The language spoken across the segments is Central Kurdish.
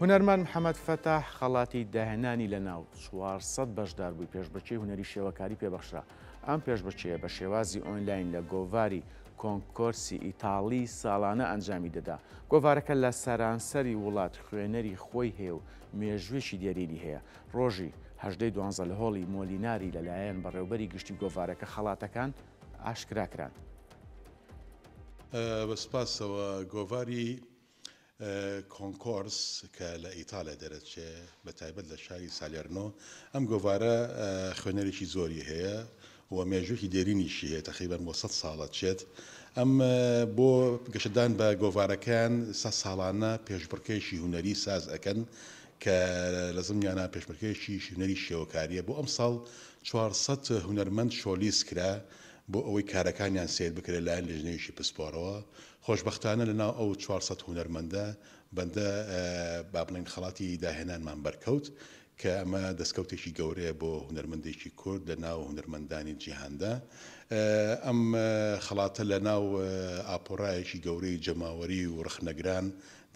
هونەرمەند محەممەد فەتاح خەڵاتی داهێنانی لە ناو 400 بەشدار بووی پێشبڕکێی هونەری شێوەکاری پێبەخشرا. ئەم پێشبڕکێیە بە شێوازی ئۆنلاین لە گۆڤاری کۆنکۆرسی ئیتاڵی ساڵانە ئەنجامی دەدا. گۆڤارەکە لە سەرانسەری وڵات خوێنەری خۆی هەیە و مێژوێکی دیێرینی هەیە. ڕۆژی 12 لە هۆڵی مۆلیناری لەلایەن بەڕێوەبەری گشتی گۆڤارەکە خەڵاتەکان ئاشکراکران. بەسپاسەوە گۆڤاری کۆنکۆرس کە لە ئیتالیا دەرەچێ بە تایبەت لە شاری سالێرنۆ ئەم گۆڤارە خوێنەرێکی زۆری هەیە و مێژووی دێرینیشی هەیە تقریبان بۆ 100 ساڵە چێت. ئەم بۆ گەشتدان بە گۆڤارەکان ساڵانە پێشبڕکێشی هونەری ساز ئەەکەن کە لە زمانیانە پێشبڕکێشی هونەری شێوەکاریە. بۆ ئەم ساڵ 400 هونەرمەند شۆلیس کرا بۆ ئەوەی کارەکانیان سیر بکرێت لایەن لێژنەیەشی پسپۆرەوە. خۆشببختانە لەناو ئەو 400 هونەرمەندە بەندە با بڵین خەڵاتی داهێنانمان بەرکەوت کە ئەمە دەستکەوتێکی گەورەیە بۆ هونەرمەندێکی کورد لە ناو هونەرمەندانی جیهاندا. ئەم خەڵاتە لە ناو ئاپۆڕایەکی گەورەی جەماوەری و ڕخنەگران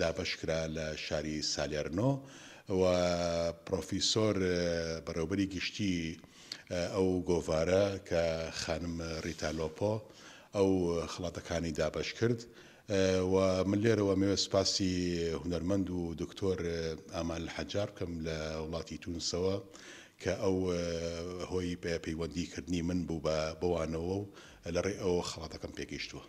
دابەشکرا لە شاری سالێرنۆ و پرۆفیسۆر بەڕێوەبەری گشتی ئەو گۆڤارە کە خانم ڕیتالۆپۆ ئەو خڵاتەکانی دابش کرد و من لێرەوە مەوێ سپاسی هونەرمەند و دکتۆر ئامال حەجار بکەم لە وڵاتی تونسەوە کە ئەو هۆی پەیوەندیکردنی من بوو بەوانەوە و لەڕێ ئەو خڵاتەکەم پێگەیشتووە.